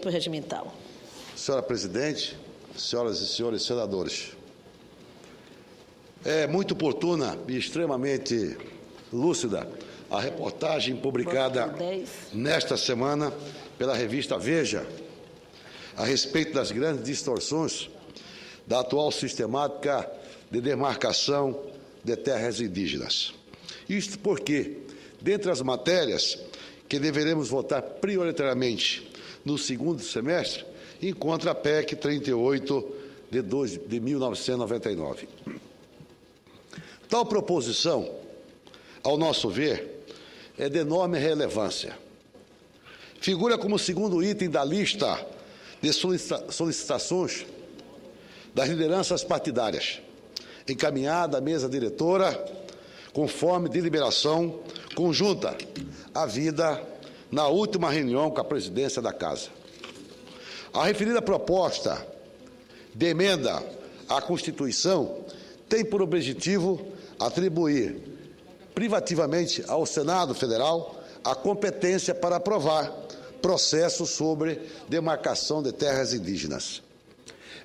procedimento regimental. Senhora presidente, senhoras e senhores senadores, é muito oportuna e extremamente lúcida a reportagem publicada nesta semana pela revista Veja a respeito das grandes distorções da atual sistemática de demarcação de terras indígenas. Isto porque, dentre as matérias que deveremos votar prioritariamente no segundo semestre, encontra a PEC 38 de 1999. Tal proposição, ao nosso ver, é de enorme relevância. Figura como segundo item da lista de solicitações das lideranças partidárias, encaminhada à mesa diretora, conforme deliberação conjunta havida na última reunião com a presidência da Casa. A referida proposta de emenda à Constituição tem por objetivo atribuir privativamente ao Senado Federal a competência para aprovar processos sobre demarcação de terras indígenas.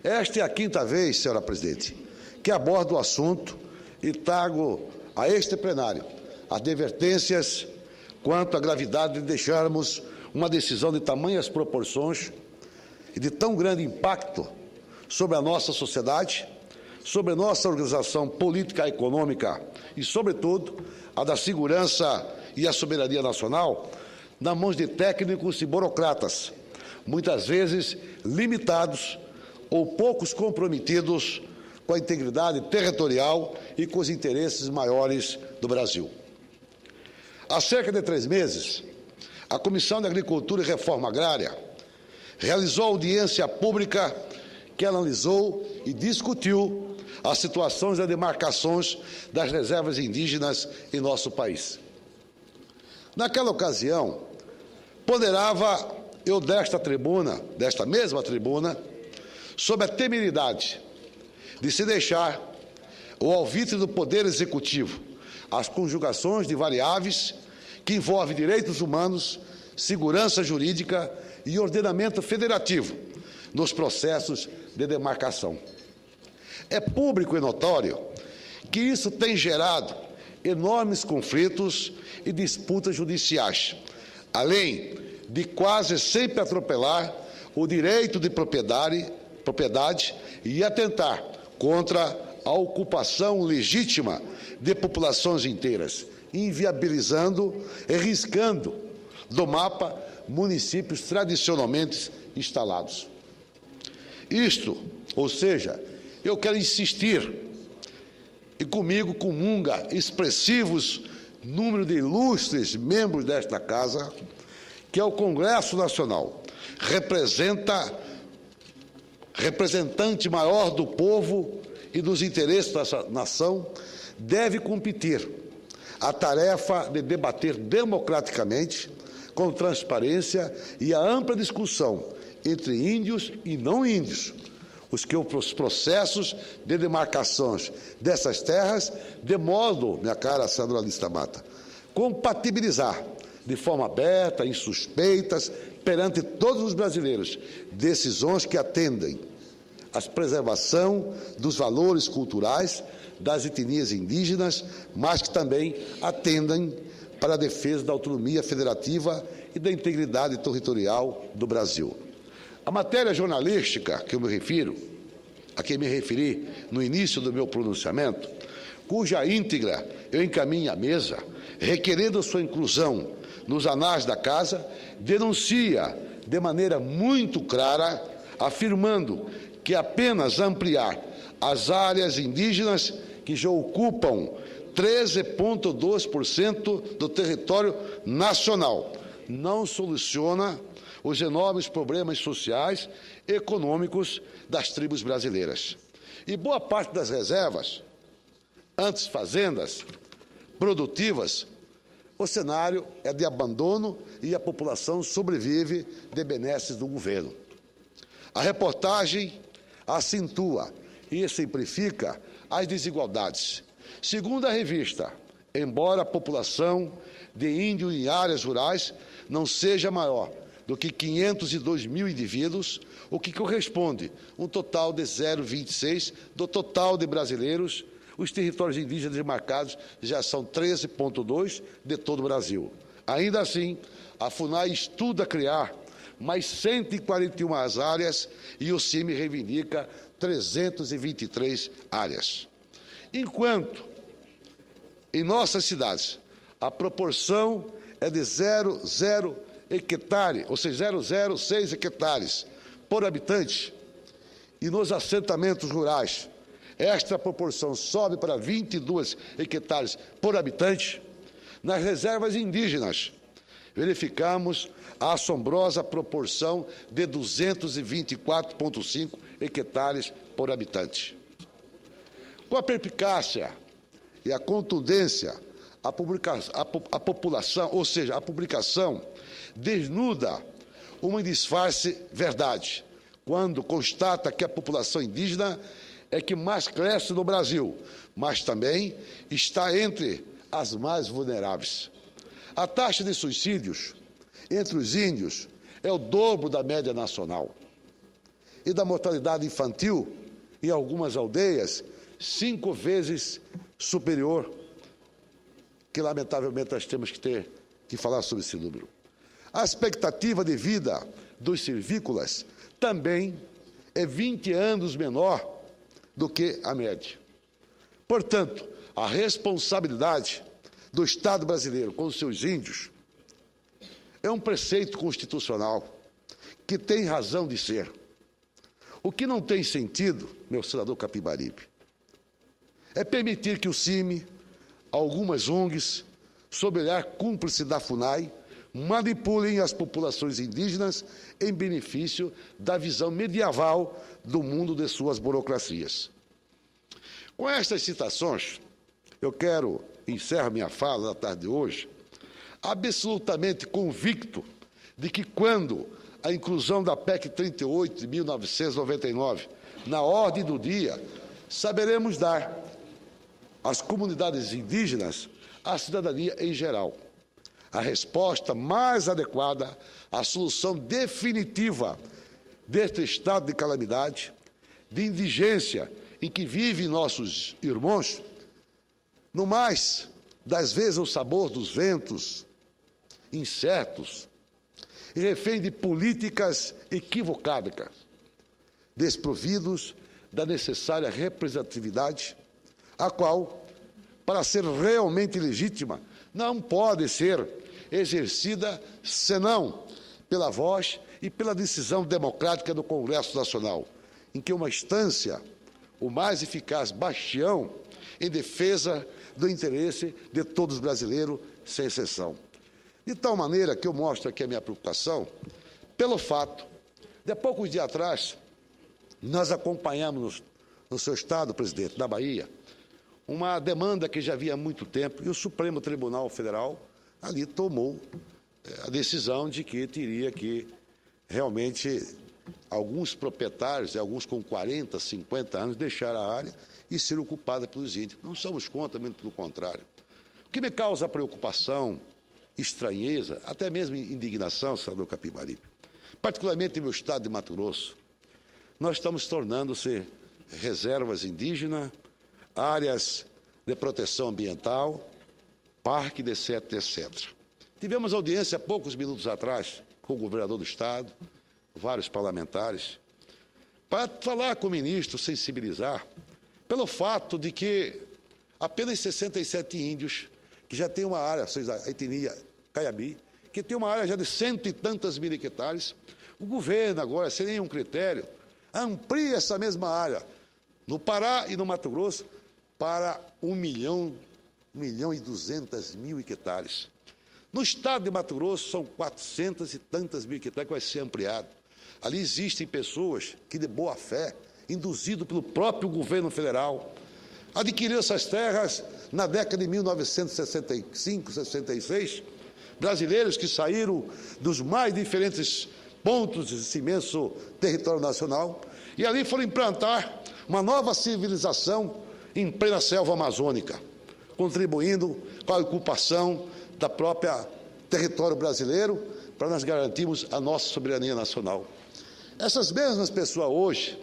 Esta é a quinta vez, senhora presidente, que abordo o assunto e trago a este plenário advertências quanto à gravidade de deixarmos uma decisão de tamanhas proporções e de tão grande impacto sobre a nossa sociedade, sobre a nossa organização política e econômica e, sobretudo, a da segurança e a soberania nacional, nas mãos de técnicos e burocratas, muitas vezes limitados ou poucos comprometidos com a integridade territorial e com os interesses maiores do Brasil. Há cerca de 3 meses, a Comissão de Agricultura e Reforma Agrária realizou audiência pública que analisou e discutiu as situações das demarcações das reservas indígenas em nosso país. Naquela ocasião, ponderava eu desta mesma tribuna, sobre a temeridade de se deixar o alvitre do Poder Executivo as conjugações de variáveis que envolvem direitos humanos, segurança jurídica e ordenamento federativo nos processos de demarcação. É público e notório que isso tem gerado enormes conflitos e disputas judiciais, além de quase sempre atropelar o direito de propriedade e atentar contra a ocupação legítima de populações inteiras, inviabilizando e riscando do mapa municípios tradicionalmente instalados. Isto, ou seja, eu quero insistir, e comigo comunga expressivos número de ilustres membros desta Casa, que é o Congresso Nacional, representante maior do povo e dos interesses da nação, deve competir a tarefa de debater democraticamente, com transparência e a ampla discussão entre índios e não índios, os processos de demarcações dessas terras, de modo, minha cara Sandra Lista Mata, compatibilizar de forma aberta, insuspeitas, perante todos os brasileiros, decisões que atendem à preservação dos valores culturais das etnias indígenas, mas que também atendem para a defesa da autonomia federativa e da integridade territorial do Brasil. A matéria jornalística a que me referi no início do meu pronunciamento, cuja íntegra eu encaminho à mesa, requerendo sua inclusão nos anais da Casa, denuncia de maneira muito clara, afirmando que apenas ampliar as áreas indígenas que já ocupam 13,2% do território nacional não soluciona os enormes problemas sociais e econômicos das tribos brasileiras. E boa parte das reservas, antes fazendas produtivas, o cenário é de abandono e a população sobrevive de benesses do governo. A reportagem acentua e simplifica as desigualdades. Segundo a revista, embora a população de índio em áreas rurais não seja maior, do que 502 mil indivíduos, o que corresponde a um total de 0,26% do total de brasileiros. Os territórios indígenas demarcados já são 13,2% de todo o Brasil. Ainda assim, a FUNAI estuda criar mais 141 áreas e o CIMI reivindica 323 áreas. Enquanto em nossas cidades a proporção é de 0,0 hectare, ou seja, 0,06 hectares por habitante, e nos assentamentos rurais esta proporção sobe para 22 hectares por habitante, nas reservas indígenas verificamos a assombrosa proporção de 224,5 hectares por habitante. Com a perspicácia e a contundência, a população, ou seja, a publicação desnuda uma disfarce verdade, quando constata que a população indígena é que mais cresce no Brasil, mas também está entre as mais vulneráveis. A taxa de suicídios entre os índios é o dobro da média nacional. E da mortalidade infantil, em algumas aldeias, 5 vezes superior, que lamentavelmente nós temos que falar sobre esse número. A expectativa de vida dos silvícolas também é 20 anos menor do que a média. Portanto, a responsabilidade do Estado brasileiro com os seus índios é um preceito constitucional que tem razão de ser. O que não tem sentido, meu senador Capibaribe, é permitir que o CIMI, algumas ONGs, sob olhar cúmplice da FUNAI, manipulem as populações indígenas em benefício da visão medieval do mundo de suas burocracias. Com estas citações, eu encerro minha fala na tarde de hoje, absolutamente convicto de que quando a inclusão da PEC 38 de 1999 na ordem do dia, saberemos dar às comunidades indígenas, à cidadania em geral, a resposta mais adequada à solução definitiva deste estado de calamidade, de indigência em que vivem nossos irmãos, no mais das vezes o sabor dos ventos incertos e refém de políticas equivocadas, desprovidos da necessária representatividade, a qual, para ser realmente legítima, não pode ser exercida senão pela voz e pela decisão democrática do Congresso Nacional, em que uma instância, o mais eficaz bastião em defesa do interesse de todos os brasileiros, sem exceção. De tal maneira que eu mostro aqui a minha preocupação pelo fato de, há poucos dias atrás, nós acompanhamos no seu estado, presidente, da Bahia, uma demanda que já havia há muito tempo, e o Supremo Tribunal Federal ali tomou a decisão de que teria que realmente alguns proprietários, alguns com 40, 50 anos, deixar a área e ser ocupada pelos índios. Não somos contra, muito pelo contrário. O que me causa preocupação, estranheza, até mesmo indignação, senador Capibaribe, particularmente no meu estado de Mato Grosso, nós estamos tornando-se reservas indígenas, áreas de proteção ambiental, parque, etc., etc. Tivemos audiência há poucos minutos atrás com o governador do estado, vários parlamentares, para falar com o ministro, sensibilizar, pelo fato de que apenas 67 índios, que já tem uma área, ou seja, a etnia Caiabi, que tem uma área já de 100 e tantas mil hectares, o governo agora, sem nenhum critério, amplia essa mesma área no Pará e no Mato Grosso para 1 milhão e 200 mil hectares. No estado de Mato Grosso são 400 e tantas mil hectares que vai ser ampliado. Ali existem pessoas que, de boa fé, induzido pelo próprio governo federal, adquiriram essas terras na década de 1965, 66, brasileiros que saíram dos mais diferentes pontos desse imenso território nacional e ali foram implantar uma nova civilização em plena selva amazônica, contribuindo com a ocupação da própria território brasileiro para nós garantirmos a nossa soberania nacional. Essas mesmas pessoas hoje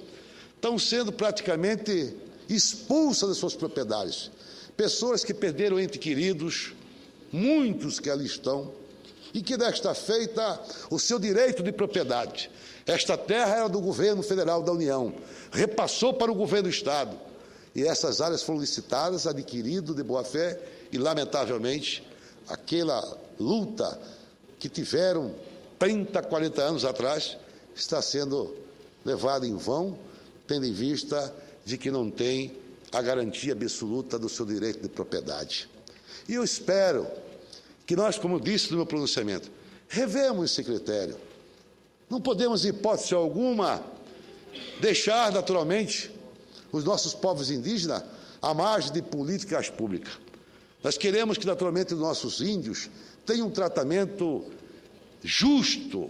estão sendo praticamente expulsas das suas propriedades. Pessoas que perderam entes queridos, muitos que ali estão, e que desta feita o seu direito de propriedade. Esta terra era do governo federal da União, repassou para o governo do Estado, e essas áreas foram licitadas, adquiridas de boa-fé, e, lamentavelmente, aquela luta que tiveram 30, 40 anos atrás, está sendo levada em vão, tendo em vista de que não tem a garantia absoluta do seu direito de propriedade. E eu espero que nós, como disse no meu pronunciamento, revemos esse critério. Não podemos, em hipótese alguma, deixar, naturalmente, os nossos povos indígenas à margem de políticas públicas. Nós queremos que, naturalmente, os nossos índios tenham um tratamento justo,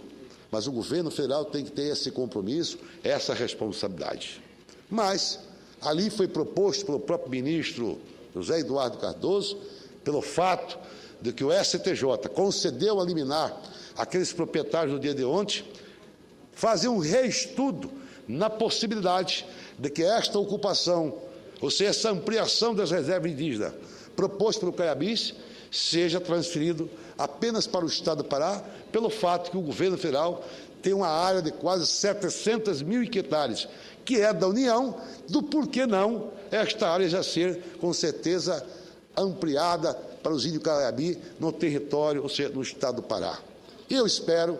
mas o governo federal tem que ter esse compromisso, essa responsabilidade. Mas ali foi proposto pelo próprio ministro José Eduardo Cardoso, pelo fato de que o STJ concedeu a liminar àqueles proprietários no dia de ontem, fazer um reestudo na possibilidade de que esta ocupação, ou seja, essa ampliação das reservas indígenas proposta pelo Caiabis, seja transferido apenas para o Estado do Pará, pelo fato que o governo federal tem uma área de quase 700 mil hectares, que é da União, do porquê não esta área já ser, com certeza, ampliada para os índios Caiabi no território, ou seja, no Estado do Pará. E eu espero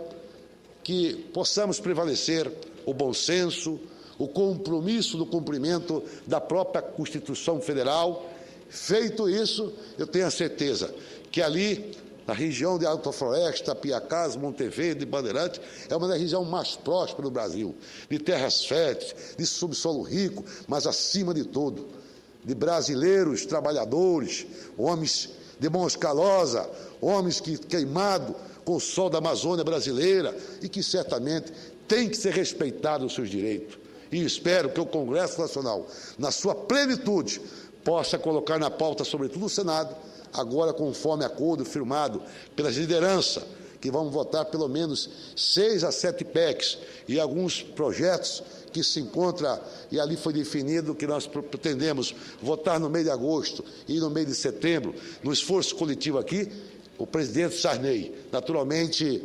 que possamos prevalecer o bom senso, o compromisso do cumprimento da própria Constituição Federal. Feito isso, eu tenho a certeza que ali, na região de Alta Floresta, Piacás, Monteverde, Bandeirantes, é uma das regiões mais prósperas do Brasil, de terras férteis, de subsolo rico, mas, acima de tudo, de brasileiros, trabalhadores, homens de mãos calosas, homens que queimados com o sol da Amazônia brasileira e que certamente tem que ser respeitado os seus direitos. E espero que o Congresso Nacional, na sua plenitude, possa colocar na pauta, sobretudo o Senado, agora conforme acordo firmado pelas lideranças, que vão votar pelo menos 6 a 7 PECs e alguns projetos que se encontram, e ali foi definido que nós pretendemos votar no mês de agosto e no mês de setembro, no esforço coletivo aqui, o presidente Sarney, naturalmente,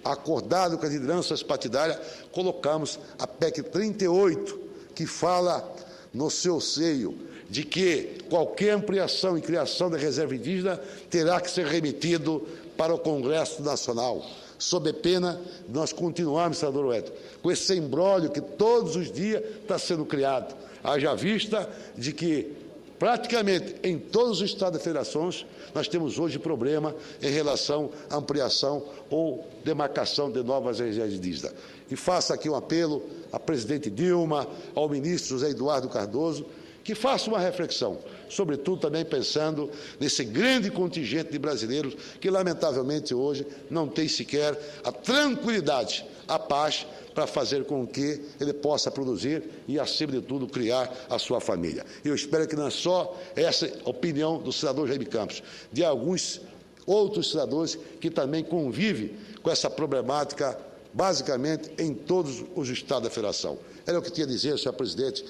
acordado com as lideranças partidárias, colocamos a PEC 38, que fala no seu seio de que qualquer ampliação e criação da reserva indígena terá que ser remetido para o Congresso Nacional, sob pena de nós continuarmos, senador Wellington, com esse imbróglio que todos os dias está sendo criado, haja vista de que praticamente em todos os estados e federações nós temos hoje problema em relação à ampliação ou demarcação de novas regiões indígenas. E faço aqui um apelo à presidente Dilma, ao ministro José Eduardo Cardoso, que faça uma reflexão, sobretudo também pensando nesse grande contingente de brasileiros que, lamentavelmente, hoje não tem sequer a tranquilidade, a paz, para fazer com que ele possa produzir e, acima de tudo, criar a sua família. Eu espero que não é só essa opinião do senador Jaime Campos, de alguns outros senadores que também convivem com essa problemática, basicamente, em todos os estados da federação. Era o que tinha a dizer, senhor presidente.